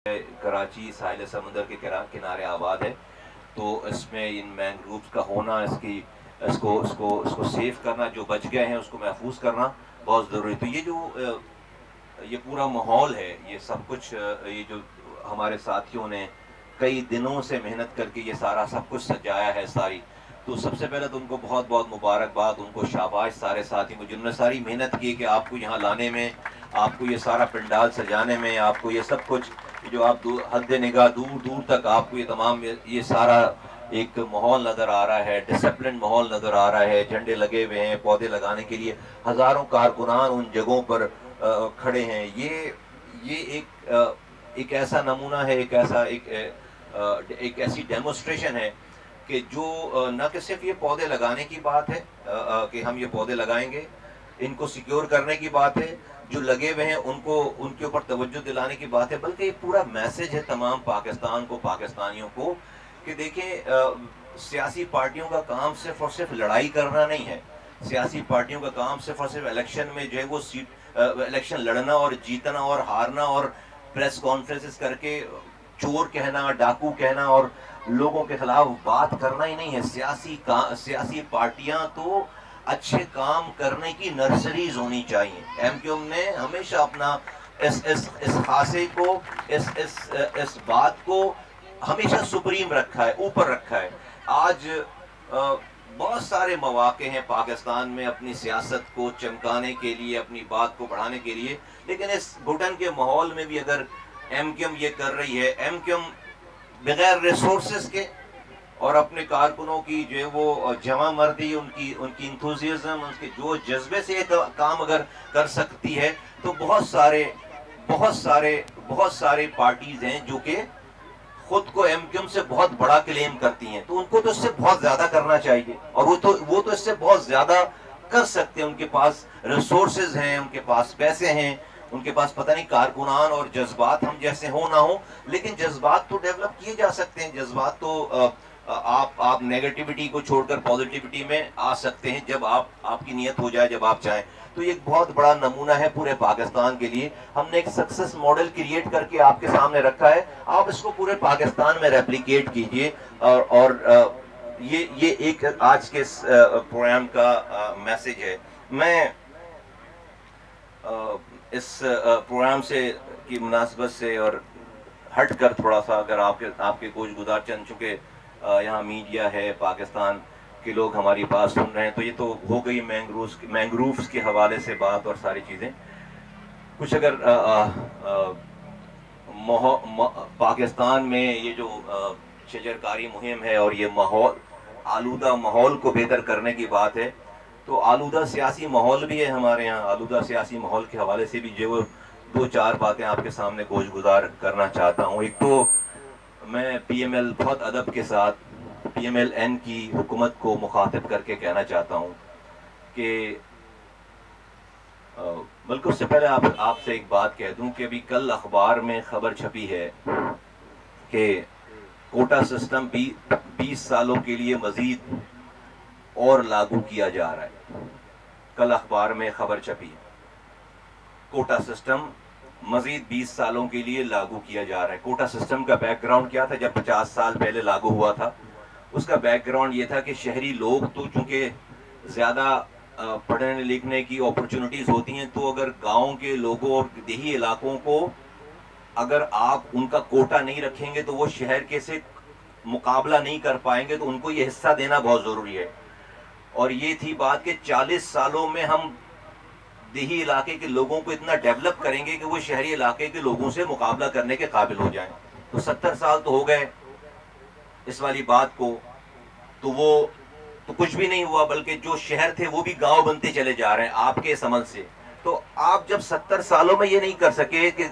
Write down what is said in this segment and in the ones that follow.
कराची साहिल समुंदर के किनारे आबाद है, तो इसमें इन मैंग्रोव्स का होना, इसको सेव करना, जो बच गए हैं उसको महफूज करना बहुत ज़रूरी। तो ये जो ये पूरा माहौल है, ये सब कुछ, ये जो हमारे साथियों ने कई दिनों से मेहनत करके ये सारा सब कुछ सजाया है सारी, तो सबसे पहले तो उनको बहुत बहुत मुबारकबाद, उनको शाबाश सारे साथियों को जिन्होंने सारी मेहनत की कि आपको यहाँ लाने में, आपको ये सारा पंडाल सजाने में, आपको ये सब कुछ, जो आप हद निगाह दूर दूर तक आपको ये तमाम ये सारा एक माहौल नज़र आ रहा है, डिसिप्लिन माहौल नज़र आ रहा है, झंडे लगे हुए हैं, पौधे लगाने के लिए हज़ारों कारकुनान उन जगहों पर खड़े हैं। ये एक ऐसा नमूना है, एक ऐसी डेमोस्ट्रेशन है कि जो न कि सिर्फ ये पौधे लगाने की बात है कि हम ये पौधे लगाएंगे, इनको सिक्योर करने की बात है, जो लगे हुए हैं उनको उनके ऊपर तवज्जो दिलाने की बात है, बल्कि ये पूरा मैसेज है तमाम पाकिस्तान को, पाकिस्तानियों को, कि देखें सियासी पार्टियों का काम सिर्फ और सिर्फ लड़ाई करना नहीं है। सियासी पार्टियों का काम सिर्फ और सिर्फ इलेक्शन में जो है वो इलेक्शन लड़ना और जीतना और हारना और प्रेस कॉन्फ्रेंसेस करके चोर कहना, डाकू कहना और लोगों के खिलाफ बात करना ही नहीं है। सियासी पार्टियां तो अच्छे काम करने की नर्सरीज होनी चाहिए। एमक्यूएम ने हमेशा अपना इस खासे को, इस बात को हमेशा सुप्रीम रखा है, ऊपर रखा है। आज बहुत सारे मौके हैं पाकिस्तान में अपनी सियासत को चमकाने के लिए, अपनी बात को बढ़ाने के लिए, लेकिन इस घुटन के माहौल में भी अगर एमक्यूएम ये कर रही है, एमक्यूएम बगैर रिसोर्सेज के और अपने कारकुनों की जो है वो जमा मर्दी, उनकी इंथुजियाज्म, उनके जो जज्बे से एक काम अगर कर सकती है, तो बहुत सारे पार्टीज हैं जो कि खुद को एमक्यूएम से बहुत बड़ा क्लेम करती हैं, तो उनको तो इससे बहुत ज्यादा करना चाहिए और वो तो इससे बहुत ज्यादा कर सकते हैं। उनके पास रिसोर्सेज हैं, उनके पास पैसे हैं, उनके पास पता नहीं कारकुनान और जज्बात हम जैसे हो ना हो, लेकिन जज्बात तो डेवलप किए जा सकते हैं। जज्बात तो आप नेगेटिविटी को छोड़कर पॉजिटिविटी में आ सकते हैं जब आपकी नीयत हो जाए, जब आप चाहें। तो ये एक बहुत बड़ा नमूना है पूरे पाकिस्तान के लिए। हमने एक सक्सेस मॉडल क्रिएट करके आपके सामने रखा है, आप इसको पूरे पाकिस्तान में रेप्लिकेट कीजिए और ये एक आज के प्रोग्राम का मैसेज है। मैं इस प्रोग्राम से की मुनासबत से और हट कर थोड़ा सा, अगर आपके कुछ गुजार चंद, चूँकि यहाँ मीडिया है, पाकिस्तान के लोग हमारी बात सुन रहे हैं, तो ये तो हो गई मैंग्रोव्स के हवाले से बात और सारी चीज़ें। कुछ अगर पाकिस्तान में ये जो शजरकारी मुहिम है और ये आलूदा माहौल को बेहतर करने की बात है, तो आलूदा सियासी माहौल भी है हमारे यहाँ। आलूदा सियासी माहौल के हवाले से भी जो दो चार बातें आपके सामने गोशगुजार करना चाहता हूँ। एक तो मैं पीएमएल बहुत अदब के साथ पीएमएल-एन की हुकूमत को मुखातिब करके कहना चाहता हूँ कि बल्कि उससे पहले आपसे एक बात कह दूं कि अभी कल अखबार में खबर छपी है कि कोटा सिस्टम 20 सालों के लिए मजीद और लागू किया जा रहा है। कल अखबार में खबर छपी है, कोटा सिस्टम मजीद 20 सालों के लिए लागू किया जा रहा है। कोटा सिस्टम का बैकग्राउंड क्या था? जब 50 साल पहले लागू हुआ था, उसका बैकग्राउंड ये था कि शहरी लोग तो चूंकि ज़्यादा पढ़ने लिखने की अपॉर्चुनिटीज़ होती हैं, तो अगर गाँव के लोगों और देही इलाकों को अगर आप उनका कोटा नहीं रखेंगे तो वो शहर के से मुकाबला नहीं कर पाएंगे, तो उनको ये हिस्सा देना बहुत ज़रूरी है। और ये थी बात कि 40 सालों में हम देही इलाके के लोगों को इतना डेवलप करेंगे कि वो शहरी इलाके के लोगों से मुकाबला करने के काबिल हो जाएं। तो 70 साल तो हो गए इस वाली बात को, तो वो तो कुछ भी नहीं हुआ, बल्कि जो शहर थे वो भी गांव बनते चले जा रहे हैं आपके समझ से। तो आप जब 70 सालों में ये नहीं कर सके कि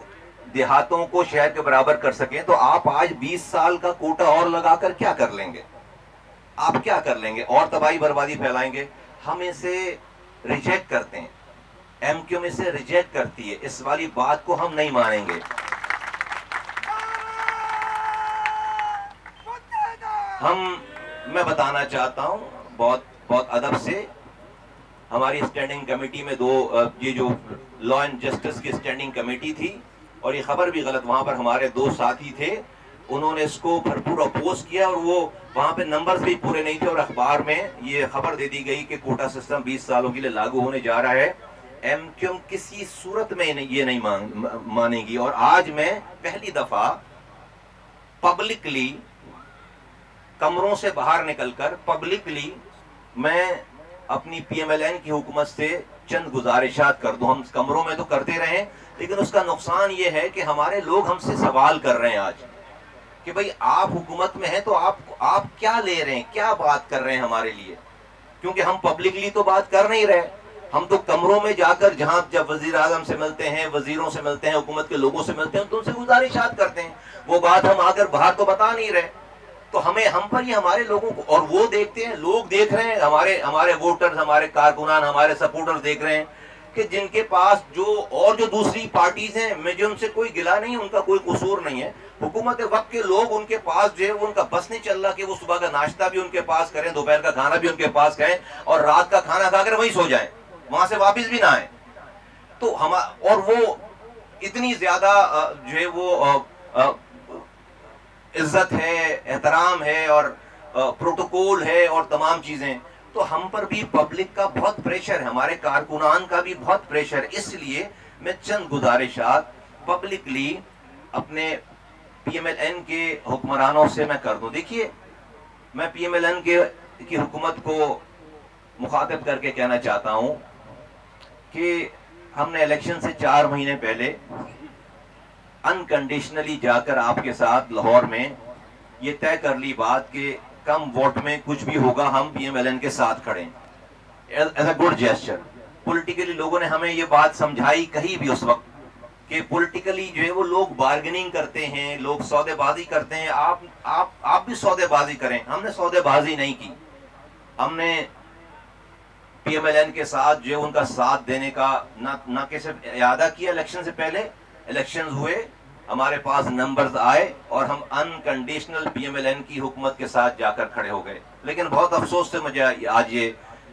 देहातों को शहर के बराबर कर सकें, तो आप आज 20 साल का कोटा और लगाकर क्या कर लेंगे? आप क्या कर लेंगे? और तबाही बर्बादी फैलाएंगे। हम इसे रिजेक्ट करते हैं, एमक्यूएम इसे रिजेक्ट करती है, इस वाली बात को हम नहीं मानेंगे। मैं बताना चाहता हूं बहुत अदब से, हमारी स्टैंडिंग कमेटी में ये जो लॉ एंड जस्टिस की स्टैंडिंग कमेटी थी, और ये खबर भी गलत। वहां पर हमारे दो साथी थे, उन्होंने इसको भरपूर अपोज किया और वो वहां पे नंबर्स भी पूरे नहीं थे और अखबार में ये खबर दे दी गई कि कोटा सिस्टम 20 सालों के लिए लागू होने जा रहा है। एमक्यूएम किसी सूरत में ये नहीं मानेगी। और आज मैं पहली दफा पब्लिकली, कमरों से बाहर निकलकर पब्लिकली मैं अपनी पीएमएलएन की हुकूमत से चंद गुजारिशात कर दूं। हम कमरों में तो करते रहे, लेकिन उसका नुकसान ये है कि हमारे लोग हमसे सवाल कर रहे हैं आज कि भाई आप हुकूमत में हैं तो आप क्या ले रहे हैं, क्या बात कर रहे हैं हमारे लिए, क्योंकि हम पब्लिकली तो बात कर नहीं रहे। हम तो कमरों में जाकर, जहां जब वजीर आजम से मिलते हैं, वजीरों से मिलते हैं, हुकूमत के लोगों से मिलते हैं, तो उनसे गुजारिशात करते हैं। वो बात हम आकर बाहर तो बता नहीं रहे। तो हम पर ही, हमारे लोगों को, और वो देखते हैं, लोग देख रहे हैं, हमारे वोटर्स, हमारे कारकुनान, हमारे सपोर्टर्स देख रहे हैं कि जिनके पास जो दूसरी पार्टीज हैं, मुझे उनसे कोई गिला नहीं, उनका कोई कसूर नहीं है। हुकूमत वक्त के लोग उनके पास जो है वो उनका बस नहीं चल रहा कि वो सुबह का नाश्ता भी उनके पास करें, दोपहर का खाना भी उनके पास करें और रात का खाना खाकर वहीं सो जाएं, वहां से वापिस भी ना आए। तो हम, और वो इतनी ज्यादा जो है वो इज्जत है, एहतराम है और प्रोटोकॉल है और तमाम चीजें, तो हम पर भी पब्लिक का बहुत प्रेशर है, हमारे कारकुनान का भी बहुत प्रेशर। इसलिए मैं चंद गुजारिशात पब्लिकली अपने पीएमएलएन के हुक्मरानों से मैं कर दूं। देखिए, मैं पीएमएलएन की हुकूमत को मुखातिब करके कहना चाहता हूं कि हमने इलेक्शन से 4 महीने पहले अनकंडीशनली जाकर आपके साथ लाहौर में ये तय कर ली बात कि कम वोट में कुछ भी होगा, हम पीएमएलएन के साथ खड़े as a good gesture. Politically लोगों ने हमें ये बात समझाई, कही भी उस वक्त, कि पॉलिटिकली जो है वो लोग बार्गेनिंग करते हैं, लोग सौदेबाजी करते हैं, आप भी सौदेबाजी करें। हमने सौदेबाजी नहीं की, हमने पीएमएलएन के साथ जो है उनका साथ देने का ना कि सिर्फ इरादा किया। इलेक्शन से पहले इलेक्शंस हुए, हमारे पास नंबर्स आए और हम अनकंडीशनल पीएमएलएन की हुकूमत के साथ जाकर खड़े हो गए। लेकिन बहुत अफसोस से मुझे आज ये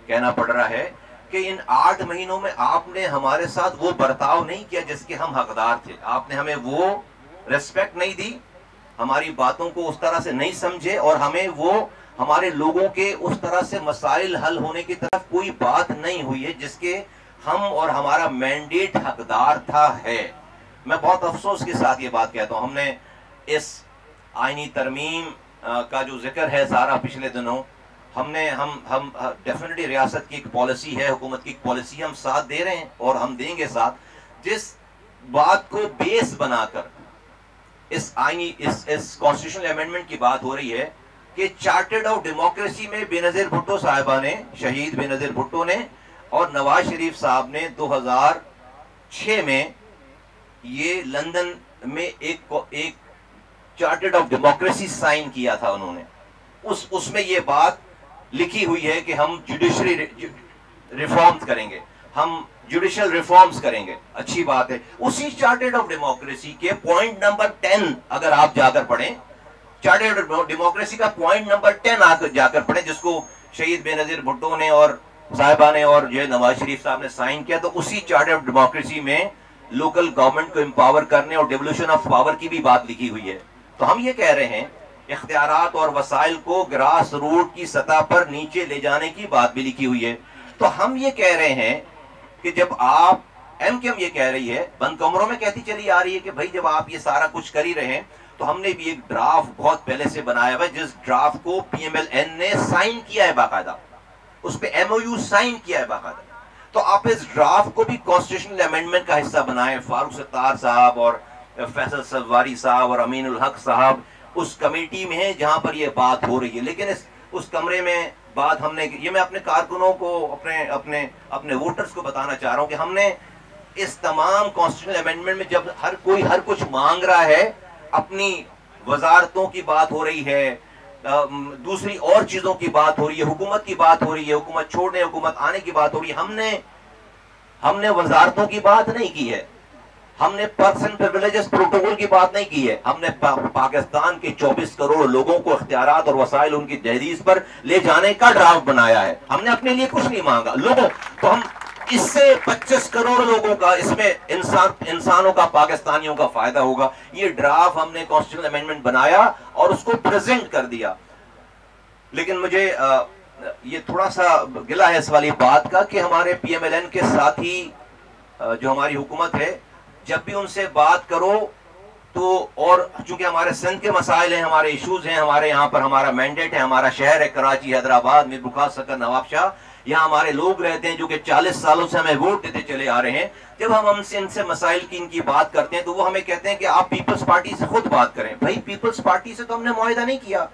कहना पड़ रहा है कि इन 8 महीनों में आपने हमारे साथ वो बर्ताव नहीं किया जिसके हम हकदार थे। आपने हमें वो रेस्पेक्ट नहीं दी, हमारी बातों को उस तरह से नहीं समझे और हमें वो, हमारे लोगों के उस तरह से मसाइल हल होने की तरफ कोई बात नहीं हुई है जिसके हम और हमारा मैंडेट हकदार था है। मैं बहुत अफसोस के साथ ये बात कहता हूँ। हमने इस आईनी तरमीम का जो जिक्र है सारा पिछले दिनों, हम डेफिनेटली रियासत की एक पॉलिसी है, हुकूमत की एक पॉलिसी, हम साथ दे रहे हैं और हम देंगे साथ, जिस बात को बेस बनाकर इस कॉन्स्टिट्यूशनल अमेंडमेंट की बात हो रही है कि चार्टर्ड ऑफ डेमोक्रेसी में बेनजीर भुट्टो साहिबा ने, शहीद बेनजीर भुट्टो ने और नवाज शरीफ साहब ने 2006 में ये लंदन में एक चार्टर्ड ऑफ डेमोक्रेसी साइन किया था उन्होंने। उसमें ये बात लिखी हुई है कि हम जुडिशरी रिफॉर्म्स करेंगे, हम जुडिशियल रिफॉर्म्स करेंगे। अच्छी बात है। उसी चार्टर्ड ऑफ डेमोक्रेसी के पॉइंट नंबर 10 अगर आप जाकर पढ़ें, चार्टर्ड ऑफ डेमोक्रेसी का पॉइंट नंबर 10 आकर जाकर पढ़ें, जिसको शहीद बेनजीर भुट्टो ने और साहिबा ने और जो नवाज शरीफ साहब ने साइन किया, तो उसी चार्टर्ड ऑफ डेमोक्रेसी में लोकल गवर्नमेंट को एम्पावर करने और डेवोल्यूशन ऑफ पावर की भी बात लिखी हुई है। तो हम ये कह रहे हैं इख्तियारात और वसाइल को ग्रास रूट की सतह पर नीचे ले जाने की बात भी लिखी हुई है। तो हम ये कह रहे हैं कि जब आप, एमक्यूएम ये कह रही है, बंद कमरों में कहती चली आ रही है कि भाई जब आप ये सारा कुछ कर ही रहे हैं, तो हमने भी एक ड्राफ्ट बहुत पहले से बनाया हुआ है, जिस ड्राफ्ट को पीएमएलएन ने साइन किया है बाकायदा, उस पे एमओयू साइन किया है बाकायदा। तो आप इस ड्राफ्ट को भी कॉन्स्टिट्यूशनल अमेंडमेंट का हिस्सा बनाएं। फारूक सत्तार साहब और फैसल सवारी साहब और अमीनुल हक साहब उस कमेटी में है जहां पर ये बात हो रही है। लेकिन उस कमरे में बात हमने, ये मैं अपने कारकुनों को, अपने वोटर्स को बताना चाह रहा हूं कि हमने इस तमाम कॉन्स्टिट्यूशनल अमेंडमेंट में जब हर कोई हर कुछ मांग रहा है, अपनी वजारतों की बात हो रही है, दूसरी और चीजों की बात हो रही है, हुकूमत की बात हो रही है, हुकूमत छोड़ने हुकूमत आने की बात हो रही है, हमने वजारतों की बात नहीं की है, हमने पर्सन प्रिविलेजेस प्रोटोकॉल की बात नहीं की है, हमने पाकिस्तान के 24 करोड़ लोगों को इख्तियारात और वसाइल उनकी दहलीज पर ले जाने का ड्राफ्ट बनाया है। हमने अपने लिए कुछ नहीं मांगा लोगों। तो इससे 25 करोड़ लोगों का, इसमें इंसानों का, पाकिस्तानियों का फायदा होगा। ये ड्राफ्ट हमने कॉन्स्टिट्यूशन अमेंडमेंट बनाया और उसको प्रेजेंट कर दिया। लेकिन मुझे ये थोड़ा सा गिला है इस वाली बात का कि हमारे पीएमएलएन के साथी जो हमारी हुकूमत है, जब भी उनसे बात करो तो, और चूंकि हमारे सिंध के मसाइल हैं, हमारे इश्यूज हैं, हमारे यहाँ पर हमारा मैंडेट है, हमारा शहर है कराची, हैदराबाद, मीर बुखार, सकर, नवाबशाह, यहाँ हमारे लोग रहते हैं जो कि 40 सालों से हमें वोट देते चले आ रहे हैं। जब हम हमसे इनसे मसाइल की इनकी बात करते हैं तो वो हमें कहते हैं कि आप पीपल्स पार्टी से खुद बात करें। भाई पीपल्स पार्टी से तो हमने मुआहिदा नहीं किया,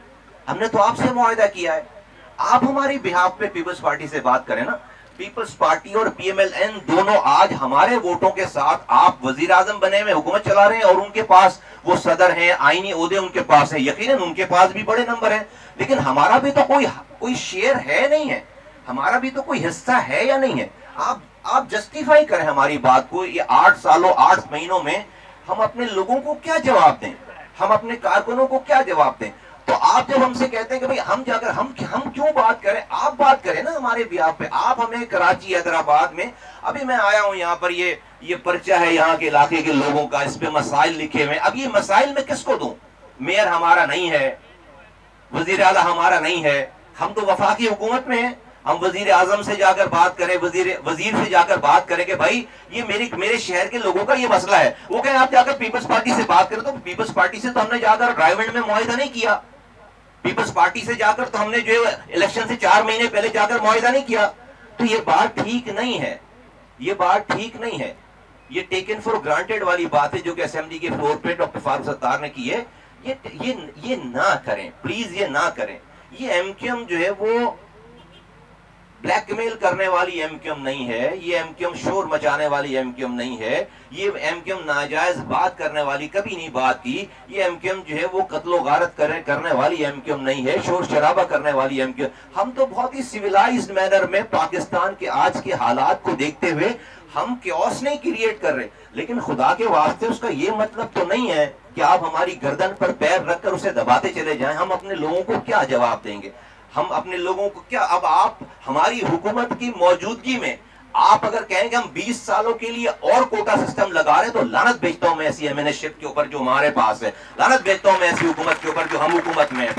हमने तो आपसे मुआहिदा किया है। आप हमारी बिहाफ पे पीपल्स पार्टी से बात करें ना। पीपल्स पार्टी और पीएमएलएन दोनों आज हमारे वोटों के साथ, आप वजीर आजम बने हुए हुकूमत चला रहे हैं और उनके पास वो सदर हैं, आईनी ओहदे उनके पास है, यकीनन उनके पास भी बड़े नंबर हैं, लेकिन हमारा भी तो कोई शेयर है नहीं है, हमारा भी तो कोई हिस्सा है या नहीं है। आप जस्टिफाई करें हमारी बात को। ये 8 सालों 8 महीनों में हम अपने लोगों को क्या जवाब दें, हम अपने कारकुनों को क्या जवाब दें। तो आप जब हमसे कहते हैं कि भाई हम जाकर हम क्यों बात करें, आप बात करें ना हमारे बिहाफ पे। आप हमें कराची, हैदराबाद में, अभी मैं आया हूं यहाँ पर, ये पर्चा है यहाँ के इलाके के लोगों का, इस पे मसाइल लिखे हुए। अब ये मसाइल मैं किसको दूं? मेयर हमारा नहीं है, वजीर आला हमारा नहीं है, हम तो वफाकी हुकूमत में हैं। हम वजीर आजम से जाकर बात करें, वजीर से जाकर बात करें कि भाई ये मेरे शहर के लोगों का ये मसला है, वो कहें आप जाकर पीपल्स पार्टी से बात करें। तो पीपल्स पार्टी से तो हमने जाकर ड्राइवेंट में मुआहिदा नहीं किया, पीपल्स पार्टी से जाकर तो हमने जो इलेक्शन से 4 महीने पहले जाकर मुआहिदा नहीं किया। तो ये बात ठीक नहीं है, ये बात ठीक नहीं है। ये टेकन फॉर ग्रांटेड वाली बात है जो कि असेंबली के फ्लोर पे डॉक्टर फारूक सत्तार ने की है। ये ना करें प्लीज, ये ना करें। ये एमक्यूएम जो है वो ब्लैकमेल करने वाली एमक्यूएम नहीं है, ये एमक्यूएम शोर मचाने वाली एमक्यूएम नहीं है, ये एमक्यूएम नाजायज बात करने वाली कभी नहीं बात की। ये एमक्यूएम जो है वो कत्लो गारत करने वाली एमक्यूएम नहीं है, शोर शराबा करने वाली एमक्यूएम। हम तो बहुत ही सिविलाइज्ड मैनर में पाकिस्तान के आज के हालात को देखते हुए हम क्योस नहीं क्रिएट कर रहे, लेकिन खुदा के वास्ते उसका ये मतलब तो नहीं है कि आप हमारी गर्दन पर पैर रखकर उसे दबाते चले जाएं। हम अपने लोगों को क्या जवाब देंगे, हम अपने लोगों को क्या? अब आप हमारी हुकूमत की मौजूदगी में आप अगर कहेंगे हम 20 सालों के लिए और कोटा सिस्टम लगा रहे हैं, तो लानत भेजता हूं मैं ऐसी एमएनएशिप के ऊपर जो हमारे पास है, लानत भेजता हूं मैं ऐसी हुकूमत के ऊपर जो हम हुकूमत में है।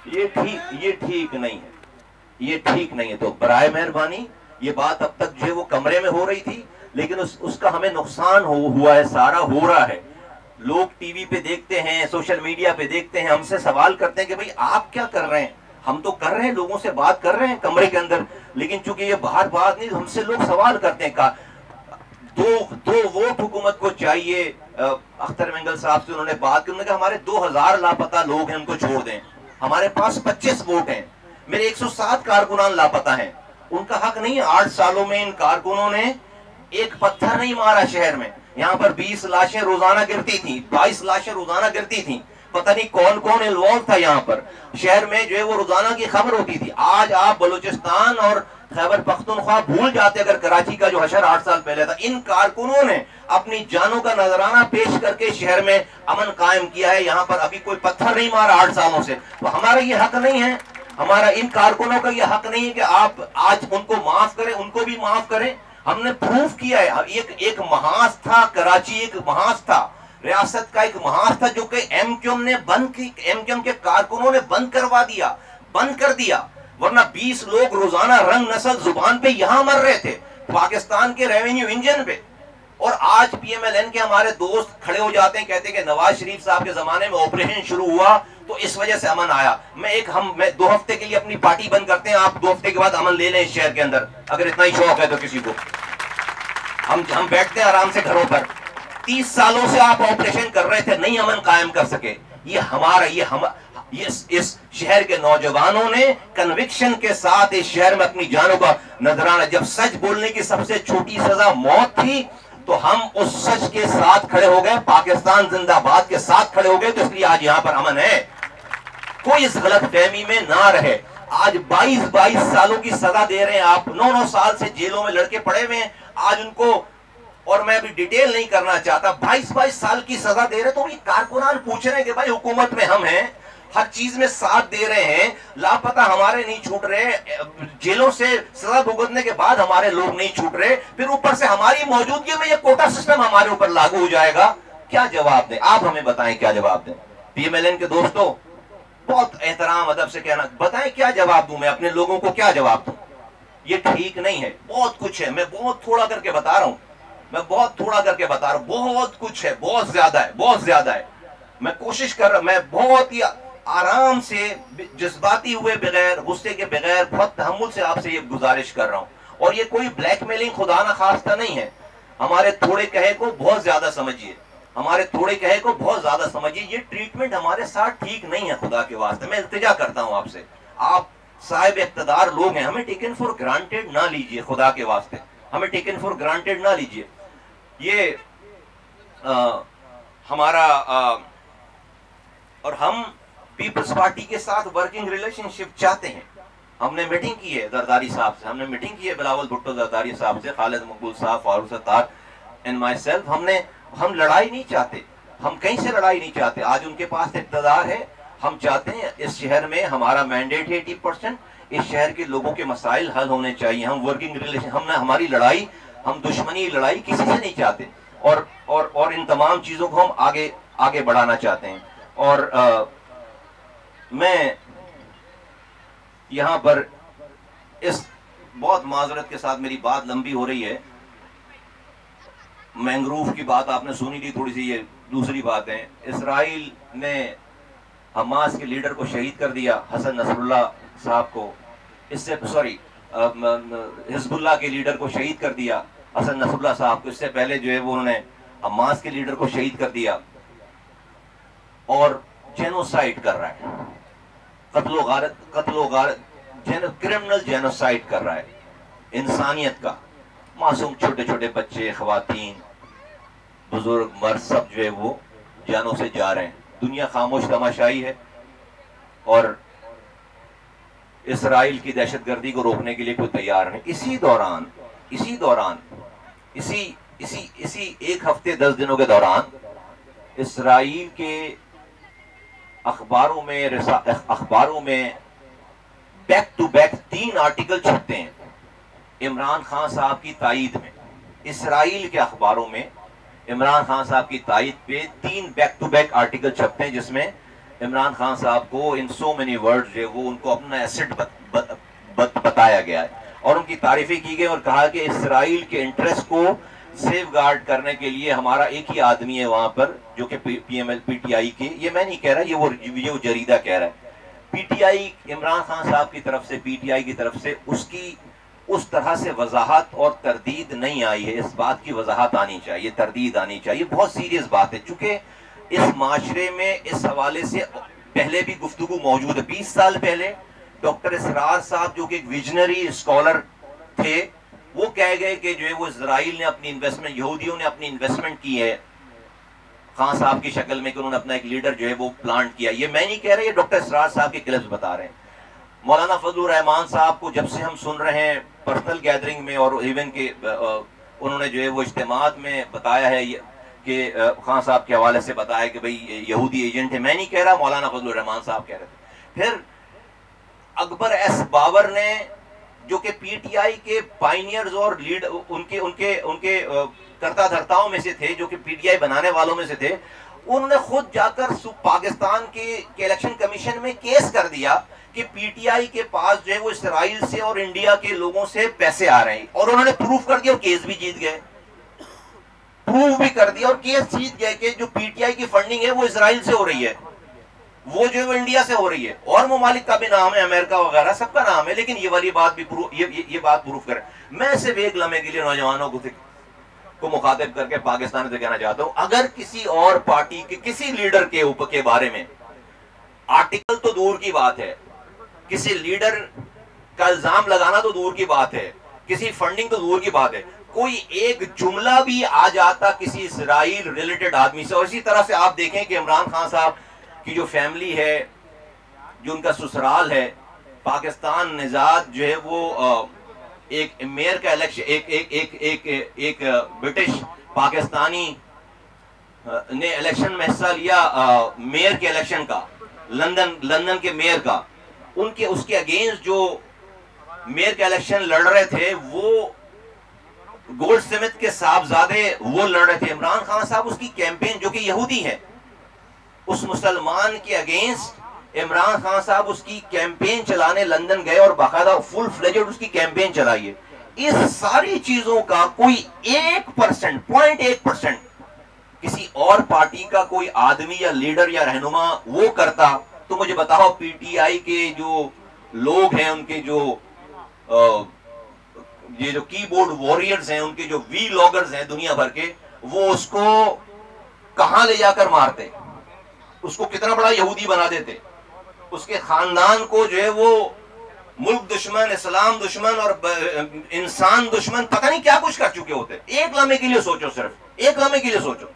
ये ठीक नहीं है, ये ठीक नहीं है। तो बराए मेहरबानी, ये बात अब तक जो है वो कमरे में हो रही थी, लेकिन उसका हमें नुकसान हुआ है, सारा हो रहा है। लोग टीवी पे देखते हैं, सोशल मीडिया पे देखते हैं, हमसे सवाल करते हैं कि भाई आप क्या कर रहे हैं। हम तो कर रहे हैं, लोगों से बात कर रहे हैं कमरे के अंदर, लेकिन चूंकि ये बाहर बात नहीं, हमसे लोग सवाल करते हैं। दो वोट हुकूमत को चाहिए। अख्तर मंगल साहब से उन्होंने बात की, उन्होंने कहा हमारे 2000 लापता लोग हैं, उनको छोड़ दें, हमारे पास 25 वोट हैं, मेरे 107 कारकुनान लापता हैं, उनका हक नहीं है। 8 सालों में इन कारकुनों ने एक पत्थर नहीं मारा शहर में। यहाँ पर 20 लाशें रोजाना गिरती थी, 22 लाशें रोजाना गिरती थी, पता नहीं कौन कौन इन्वॉल्व था यहाँ पर। शहर में जो है वो रोजाना की खबर होती थी। आज आप बलूचिस्तान और खैबर पख्तूनख्वा भूल जाते अगर कराची का जो हशर 8 साल पहले था। इन कारकुनों ने अपनी जानों का नजराना पेश करके शहर में अमन कायम किया है। यहाँ पर अभी कोई पत्थर नहीं मारा 8 सालों से। तो हमारा ये हक नहीं है, हमारा इन कारकुनों का ये हक नहीं है कि आप आज उनको माफ करें, उनको भी माफ करें। हमने प्रूफ किया है, एक महाज था कराची, एक महाज था रियासत का, एक महाज था जो कि एमक्यूएम ने एमक्यूएम के कारकुनों ने बंद कर दिया, वरना 20 लोग रोजाना रंग नस्ल जुबान पे यहां मर रहे थे, पाकिस्तान के रेवेन्यू इंजन पे। और आज पीएमएलएन के हमारे दोस्त खड़े हो जाते हैं, कहते हैं कि नवाज शरीफ साहब के जमाने में ऑपरेशन शुरू हुआ तो इस वजह से अमन आया। मैं 2 हफ्ते के लिए अपनी पार्टी बंद करते हैं, आप 2 हफ्ते के बाद अमन ले लें इस शहर के अंदर, अगर इतना ही शौक है तो किसी को। हम बैठते हैं आराम से घरों पर। 30 सालों से आप ऑपरेशन कर रहे थे, नहीं अमन कायम कर सके। इस शहर के नौजवानों ने कन्विक्शन के साथ इस शहर में अपनी जानों का नजराना, जब सच बोलने की सबसे छोटी सजा मौत थी तो हम उस सच के साथ खड़े हो गए, पाकिस्तान जिंदाबाद के साथ खड़े हो गए। तो इसलिए आज यहाँ पर अमन है, कोई इस गलत फहमी में ना रहे। आज 22 सालों की सजा दे रहे हैं आप, 9 साल से जेलों में लड़के पड़े हुए हैं आज उनको, और मैं अभी डिटेल नहीं करना चाहता, 22 साल की सजा दे रहे। तो ये कारकुनान पूछ रहे हैं कि भाई हुकूमत में हम हैं, हर चीज में साथ दे रहे हैं, लापता हमारे नहीं छूट रहे, जेलों से सजा भुगतने के बाद हमारे लोग नहीं छूट रहे, फिर ऊपर से हमारी मौजूदगी में ये कोटा सिस्टम हमारे ऊपर लागू हो जाएगा। क्या जवाब दें? आप हमें बताएं क्या जवाब दें। पीएमएलएन के दोस्तों, बहुत एहतराम अदब से कहना, बताएं क्या जवाब दूं मैं अपने लोगों को, क्या जवाब दूं? ये ठीक नहीं है। बहुत कुछ है, मैं बहुत थोड़ा करके बता रहा हूं, मैं बहुत थोड़ा करके बता रहा हूं। बहुत कुछ है, बहुत ज्यादा है, बहुत ज्यादा है। मैं कोशिश कर रहा, मैं बहुत ही आराम से, जज्बाती हुए बगैर, गुस्से के बगैर, बहुत तहम्मुल से आपसे ये गुजारिश कर रहा हूं। और ये कोई ब्लैकमेलिंग खुदा ना खास्ता नहीं है। हमारे थोड़े कहे को बहुत ज्यादा समझिए, हमारे थोड़े कहे को बहुत ज्यादा समझिए। ये ट्रीटमेंट हमारे साथ ठीक नहीं है। खुदा के वास्ते मैं इल्तिजा करता हूं आपसे, आप साहिब इख्तदार लोग हैं, हमें टेकन फॉर ग्रांटेड ना लीजिए। खुदा के वास्ते हमें टेकन फॉर ग्रांटेड ना लीजिए। ये हमारा और हम पीपल्स पार्टी के साथ वर्किंग रिलेशनशिप चाहते हैं। हमने मीटिंग की है जरदारी साहब से, हमने मीटिंग की है बिलावल भुट्टो जरदारी साहब से, खालिद मकबूल साहब, Farooq Sattar and my self. हम लड़ाई नहीं चाहते, हम कहीं से लड़ाई नहीं चाहते। आज उनके पास इक़्तिदार है, हम चाहते हैं इस शहर में, हमारा मैंडेट है 80%, इस शहर के लोगों के मसाइल हल होने चाहिए। हम वर्किंग रिलेशन, हमने हमारी लड़ाई, हम दुश्मनी लड़ाई किसी से नहीं चाहते। और इन तमाम चीजों को हम आगे बढ़ाना चाहते हैं। और मैं यहां पर इस बहुत माजरत के साथ, मेरी बात लंबी हो रही है। मैंग्रोव की बात आपने सुनी थी थोड़ी सी, ये दूसरी बात है। इसराइल ने हमास के लीडर को शहीद कर दिया, हसन नसरुल्लाह साहब को। इससे सॉरी हिजबुल्लाह के लीडर को शहीद कर दिया, हसन नसरुल्लाह साहब को। इससे पहले जो है वो उन्होंने हमास के लीडर को शहीद कर दिया और जेनोसाइड कर रहा है, कत्लो गारत क्रिमिनल जेनोसाइड कर रहा है इंसानियत का। मासूम छोटे छोटे बच्चे, खवातीन, बुजुर्ग, मर्द, सब जो है वो जानों से जा रहे हैं। दुनिया खामोश तमाशाई है और इसराइल की दहशतगर्दी को रोकने के लिए कोई तैयार नहीं। इसी दौरान इसी 1 हफ्ते 10 दिनों के दौरान इसराइल के अखबारों में बैक टू बैक 3 आर्टिकल छपते हैं इमरान खान साहब की तायीद में। इसराइल के अखबारों में इमरान खान साहब की तायीद पे 3 बैक टू बैक आर्टिकल छपते हैं, जिसमें इमरान खान साहब को इन सो मेनी वर्ड्स जो वो उनको अपना एसेट बताया गया है और उनकी तारीफें की गई और कहा कि इसराइल के इंटरेस्ट को सेफ गार्ड करने के लिए हमारा एक ही आदमी है वहां पर, जो कि पीटीआई के, ये मैं नहीं कह रहा, ये वो जरीदा कह रहा है, पीटीआई, इमरान खान साहब की तरफ से, पीटीआई की तरफ से उसकी उस तरह से वजाहत और तरदीद नहीं आई है। इस बात की वजाहत आनी चाहिए, तरदीद आनी चाहिए। बहुत सीरियस बात है, चूंकि इस माशरे में इस हवाले से पहले भी गुफ्तगू मौजूद है। 20 साल पहले डॉक्टर इसरार साहब, जो कि एक विजनरी स्कॉलर थे, वो कह गए कि जो है वो इजराइल ने अपनी इन्वेस्टमेंट, यहूदियों ने अपनी इन्वेस्टमेंट की है खान साहब की शक्ल में, कि उन्होंने अपना एक लीडर जो है वो प्लांट किया। ये मैं नहीं कह रहा, ये डॉक्टर इसरार साहब के क्लिप्स बता रहे हैं। मौलाना फजलुर रहमान साहब को जब से हम सुन रहे हैं पर्सनल गैदरिंग में और इवन के उन्होंने जो है वो इज्तिमात में बताया है कि खान साहब के हवाले से बताया कि भाई यहूदी एजेंट है। मैं नहीं कह रहा, मौलाना फजलुर रहमान साहब कह रहे थे। फिर अकबर एस बाबर ने, जो कि पीटीआई के पाइनियर्स और लीड उनके उनके उनके कर्ता धर्ताओं में से थे, जो कि पीटीआई बनाने वालों में से थे, उन्होंने खुद जाकर पाकिस्तान के इलेक्शन कमीशन में केस कर दिया कि पीटीआई के पास जो है वो इसराइल से और इंडिया के लोगों से पैसे आ रहे हैं, और उन्होंने प्रूफ कर दिया और केस भी जीत गए। प्रूफ भी कर दिया और केस जीत गए कि जो पीटीआई की फंडिंग है वो इसराइल से हो रही है, वो जो है वो इंडिया से हो रही है, और ममालिक का भी नाम है, अमेरिका वगैरह सबका नाम है, लेकिन ये वाली बात भी ये बात प्रूफ करे। मैं सिर्फ एक लम्हे के लिए नौजवानों को मुखातिब करके पाकिस्तान से कहना चाहता हूं, अगर किसी और पार्टी के किसी लीडर के बारे में आर्टिकल तो दूर की बात है, किसी लीडर का इल्जाम लगाना तो दूर की बात है, किसी फंडिंग तो दूर की बात है, कोई एक जुमला भी आ जाता किसी इसराइल रिलेटेड आदमी से, और इसी तरह से आप देखें कि इमरान खान साहब की जो फैमिली है, जो उनका ससुराल है, पाकिस्तान निजात जो है वो एक मेयर का इलेक्शन, एक ब्रिटिश पाकिस्तानी ने इलेक्शन में हिस्सा लिया मेयर के इलेक्शन का, लंदन के मेयर का, उनके उसके अगेंस्ट जो मेयर का इलेक्शन लड़ रहे थे वो गोल्डस्मिथ के साहबजादे वो लड़ रहे थे। इमरान खान साहब उसकी कैंपेन, जो कि यहूदी है, उस मुसलमान के अगेंस्ट इमरान खान साहब उसकी कैंपेन चलाने लंदन गए और बाकायदा फुल फ्लेजेड उसकी कैंपेन चलाई है। इस सारी चीजों का कोई 1%, 0.1% किसी और पार्टी का कोई आदमी या लीडर या रहनुमा वो करता तो मुझे बताओ, पीटीआई के जो लोग हैं, उनके जो ये जो कीबोर्ड वॉरियर्स हैं, उनके जो वी लॉगर्स हैं दुनिया भर के, वो उसको कहां ले जाकर मारते, उसको कितना बड़ा यहूदी बना देते, उसके खानदान को जो है वो मुल्क दुश्मन, इस्लाम दुश्मन और इंसान दुश्मन पता नहीं क्या कुछ कर चुके होते। एक लम्हे के लिए सोचो, सिर्फ एक लम्हे के लिए सोचो।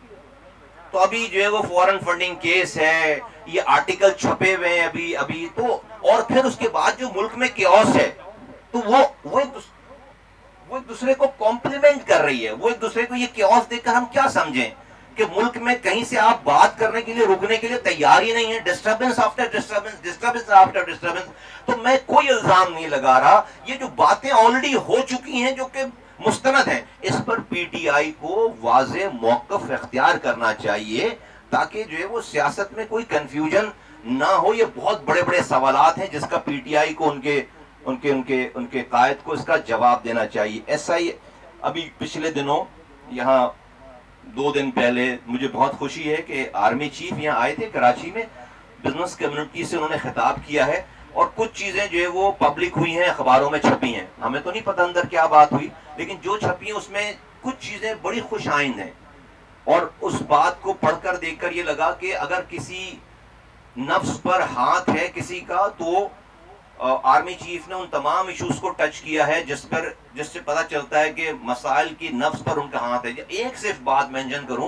तो अभी जो है वो फॉरेन फंडिंग केस है, ये आर्टिकल छपे हुए हैं अभी तो, और फिर उसके बाद जो मुल्क में केओस है, तो वो एक दूसरे को कॉम्प्लीमेंट कर रही है। वो एक दूसरे को ये केओस देखकर हम क्या समझें कि मुल्क में कहीं से आप बात करने के लिए, रुकने के लिए तैयार ही नहीं है। Disturbance after disturbance, disturbance after disturbance. तो मैं कोई इल्जाम नहीं लगा रहा, ये जो बातें ऑलरेडी हो चुकी हैं जो कि मुस्तनद हैं, इस पर पीटीआई को वाज़े मौक़िफ़ इख्तियार करना चाहिए ताकि जो है वो सियासत में कोई कंफ्यूजन ना हो। ये बहुत बड़े बड़े सवालात हैं जिसका पीटीआई को उनके कायद को इसका जवाब देना चाहिए। एसआई अभी पिछले दिनों यहाँ 2 दिन पहले मुझे बहुत खुशी है कि आर्मी चीफ यहाँ आए थे कराची में, बिजनेस कम्युनिटी से उन्होंने खिताब किया है और कुछ चीजें जो है वो पब्लिक हुई हैं, अखबारों में छपी हैं। हमें तो नहीं पता अंदर क्या बात हुई, लेकिन जो छपी है उसमें कुछ चीजें बड़ी खुश आइंद हैं। और उस बात को पढ़कर देखकर ये लगा कि अगर किसी नफ्स पर हाथ है किसी का, तो आर्मी चीफ ने उन तमाम इश्यूज को टच किया है जिससे पता चलता है कि मसाइल की नफ्स पर उनका हाथ है। एक सिर्फ बात मेंशन करूं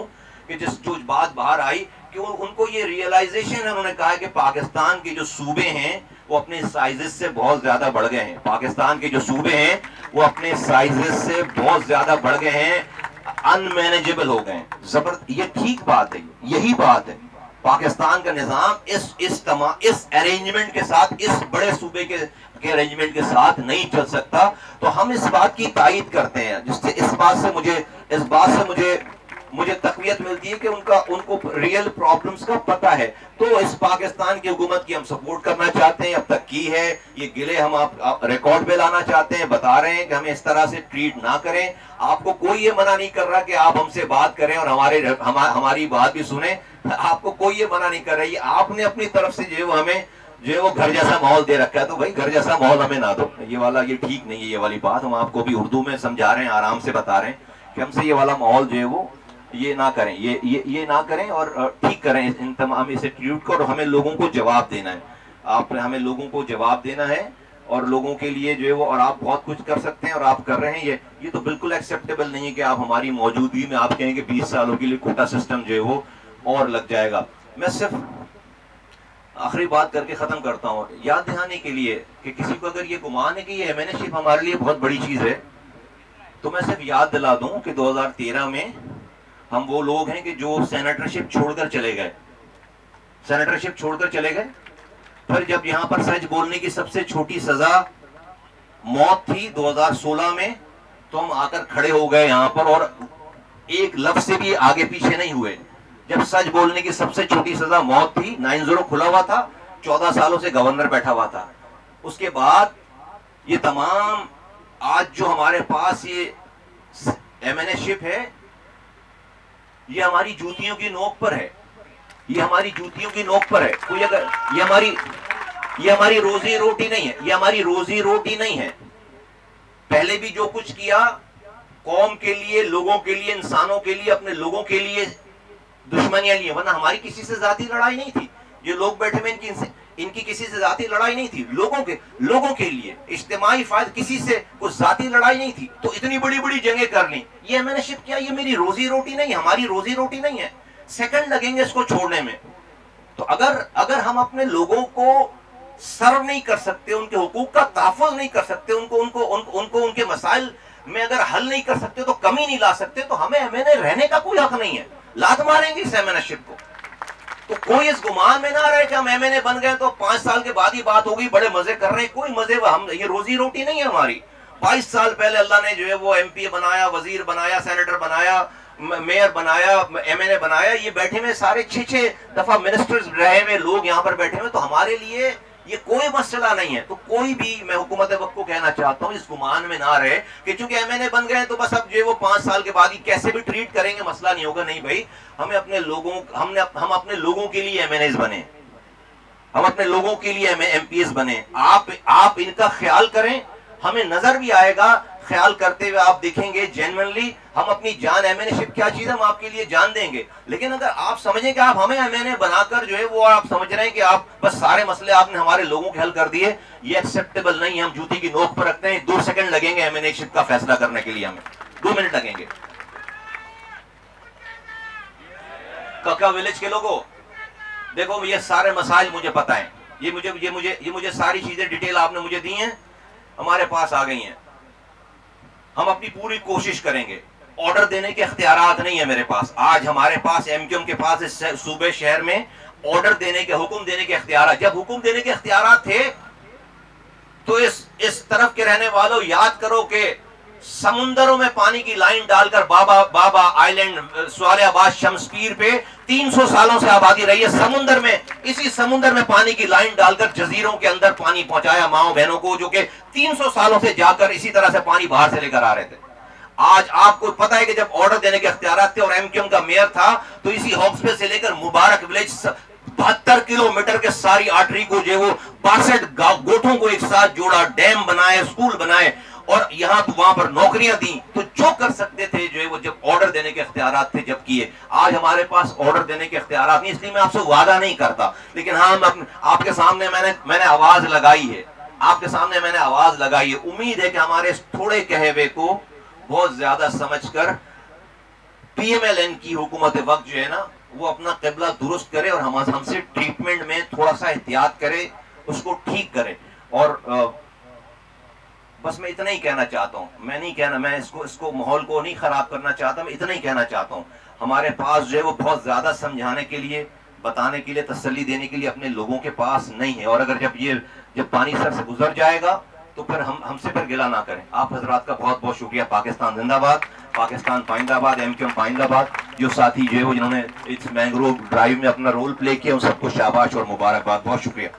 कि जो बात बाहर आई कि उनको ये रियलाइजेशन है, उन्होंने कहा है कि पाकिस्तान के जो सूबे हैं वो अपने साइजेस से बहुत ज्यादा बढ़ गए हैं। पाकिस्तान के जो सूबे हैं वो अपने साइजेस से बहुत ज्यादा बढ़ गए हैं, अनमैनेजेबल हो गए हैं। ये ठीक बात है, यही बात है। पाकिस्तान का निजाम इस अरेंजमेंट के साथ, इस बड़े सूबे के अरेंजमेंट के साथ नहीं चल सकता। तो हम इस बात की तायीद करते हैं, जिससे इस बात से मुझे तकवीयत मिलती है कि उनको रियल प्रॉब्लम्स का पता है। तो इस पाकिस्तान की हुकूमत की हम सपोर्ट करना चाहते हैं, अब तक की है। ये गिले हम आप रिकॉर्ड पे लाना चाहते हैं, बता रहे हैं कि हमें इस तरह से ट्रीट ना करें। आपको कोई ये मना नहीं कर रहा कि आप हमसे बात करें और हमारी बात भी सुने, आपको कोई ये मना नहीं कर रही। आपने अपनी तरफ से जो हमें वो घर जैसा माहौल दे रखा है, तो भाई घर जैसा माहौल हमें ना दो। ये ठीक नहीं है, ये वाली बात हम आपको भी उर्दू में समझा रहे हैं, आराम से बता रहे हैं कि हमसे ये वाला माहौल जो है वो ये ना करें, ये ना करें और ठीक करें इन तमाम इस एटीट्यूड को। और हमें लोगों को जवाब देना है, हमें लोगों को जवाब देना है और लोगों के लिए जो है वो, और आप बहुत कुछ कर सकते हैं और आप कर रहे हैं। ये तो बिल्कुल एक्सेप्टेबल नहीं है कि आप हमारी मौजूदगी में आप कहें कि 20 सालों के लिए कोटा सिस्टम जो है वो और लग जाएगा। मैं सिर्फ आखिरी बात करके खत्म करता हूँ, याद दिलाने के लिए कि किसी को अगर ये गुमान है कि ये एमएनएशिप हमारे लिए बहुत बड़ी चीज है, तो मैं सिर्फ याद दिला दूं कि 2013 में हम वो लोग हैं कि जो सेनेटरशिप छोड़कर चले गए, फिर जब यहां पर सच बोलने की सबसे छोटी सजा मौत थी 2016 में, तो हम आकर खड़े हो गए यहां पर और एक लफ्ज से भी आगे पीछे नहीं हुए। जब सच बोलने की सबसे छोटी सजा मौत थी, 9-0 खुला हुआ था, 14 सालों से गवर्नर बैठा हुआ था। उसके बाद ये तमाम आज जो हमारे पास ये एमएनएशिप है, ये हमारी जूतियों की नोक पर है, ये हमारी जूतियों की नोक पर है। कोई अगर ये हमारी रोजी रोटी नहीं है, ये हमारी रोजी रोटी नहीं है। पहले भी जो कुछ किया कौम के लिए, लोगों के लिए, इंसानों के लिए, अपने लोगों के लिए दुश्मनियां लिए, वरना हमारी किसी से जाती लड़ाई नहीं थी। ये लोग बैठे में इनकी किसी से जाती लड़ाई नहीं थी, लोगों के लिए इज्तिमाई फायदा, किसी से कुछ जाती लड़ाई नहीं थी। तो इतनी बड़ी बड़ी जंगें कर ली, ये मैंने क्या, ये मेरी रोजी रोटी नहीं, हमारी रोजी रोटी नहीं है। सेकंड लगेंगे इसको छोड़ने में। तो अगर हम अपने लोगों को सर्व नहीं कर सकते, उनके हुकूक का तहफ़्फ़ुज़ नहीं कर सकते, उनको उनके मसाइल में अगर हल नहीं कर सकते, तो कमी नहीं ला सकते, तो हमें रहने का कोई हक नहीं है। लात मारेंगे इस एमएनएशिप को। तो कोई इस गुमान में ना रहे कि हम एमएनए बन गए तो 5 साल के बाद ही बात होगी, बड़े मजे कर रहे हैं। कोई मजे, हम ये रोजी रोटी नहीं है हमारी। 22 साल पहले अल्लाह ने जो है वो एमपी बनाया, वजीर बनाया, सेनेटर बनाया, मेयर बनाया, एमएनए बनाया। ये बैठे हुए सारे 6-6 दफा मिनिस्टर्स रहे हुए लोग यहाँ पर बैठे हुए, तो हमारे लिए ये कोई मसला नहीं है। तो कोई भी, मैं हुकूमत वक्त को कहना चाहता हूँ, इस गुमान में ना रहे कि चूंकि एमएनए बन गए तो बस अब जो है वो 5 साल के बाद ही कैसे भी ट्रीट करेंगे, मसला नहीं होगा। नहीं भाई, हमें अपने लोगों, हम अपने लोगों के लिए एमएनएस बने, हम अपने लोगों के लिए एमपीएस बने। आप इनका ख्याल करें, हमें नजर भी आएगा। ख्याल करते हुए आप देखेंगे जेन्युइनली हम अपनी जान, एमएनएशिप क्या चीज, हम आपके लिए जान देंगे। लेकिन अगर आप समझें कि आप हमें एमएनए बनाकर जो है वो आप समझ रहे हैं कि आप बस सारे मसले आपने हमारे लोगों के हल कर दिए, ये एक्सेप्टेबल नहीं है। हम जूती की नोक पर रखते हैं। 2 सेकंड लगेंगे एमएनएशिप का फैसला करने के लिए, हमें 2 मिनट लगेंगे। कका विलेज के लोगों, देखो ये सारे मसाइल मुझे पता है, ये मुझे सारी चीजें डिटेल आपने मुझे दी हैं, हमारे पास आ गई हैं। हम अपनी पूरी कोशिश करेंगे। ऑर्डर देने के इख्तियारात नहीं है मेरे पास। आज हमारे पास, एमक्यूएम के पास इस सूबे शहर में ऑर्डर देने के, हुक्म देने के इख्तियारात, जब हुक्म देने के इख्तियारात थे तो इस तरफ के रहने वालों याद करो कि समुंदरों में पानी की लाइन डालकर बाबा आइलैंड, स्वालियाबाद, शमशपीर पे 300 सालों से आबादी रही है। समुंदर में, इसी समुंदर में पानी की लाइन डालकर जजीरों के अंदर पानी पहुंचाया माओ बहनों को, जो कि 300 सालों से जाकर इसी तरह से पानी बाहर से लेकर आ रहे थे। आज आपको पता है कि जब ऑर्डर देने के इख्तियारात थे और एमक्यूएम का मेयर था, तो इसी हॉक्सपे से लेकर मुबारक विलेज 72 किलोमीटर के सारी आर्टरी को जो वो 62 गोठों को एक साथ जोड़ा, डैम बनाए, स्कूल बनाए और यहां तो वहां पर नौकरियां दी। तो जो कर सकते थे जो है वो जब ऑर्डर देने के इख्तियारात थे जब किए। आज हमारे पास ऑर्डर देने के इख्तियारात नहीं, इसलिए मैं आपसे वादा नहीं करता। लेकिन हाँ, आपके सामने मैंने आवाज लगाई है, आपके सामने मैंने आवाज लगाई है। उम्मीद है कि हमारे इस थोड़े कहे हुए को बहुत ज्यादा समझकर पीएमएलएन की हुकूमत वक्त जो है ना वो अपना किबला दुरुस्त करे और हमसे ट्रीटमेंट में थोड़ा सा एहतियात करे, उसको ठीक करे। और बस मैं इतना ही कहना चाहता हूँ। मैं इसको माहौल को नहीं खराब करना चाहता, मैं इतना ही कहना चाहता हूँ। हमारे पास जो है वो बहुत ज्यादा समझाने के लिए, बताने के लिए, तसल्ली देने के लिए अपने लोगों के पास नहीं है। और अगर जब पानी सर से गुजर जाएगा तो फिर हमसे फिर गिला ना करें। आप हजरात का बहुत बहुत शुक्रिया। पाकिस्तान जिंदाबाद, पाकिस्तान पाइंदाबाद, एमक्यूएम पाइंदाबाद। जो साथी जो है वो जिन्होंने इस मैंग्रोव ड्राइव में अपना रोल प्ले किया, उन सबको शाबाश और मुबारकबाद। बहुत शुक्रिया।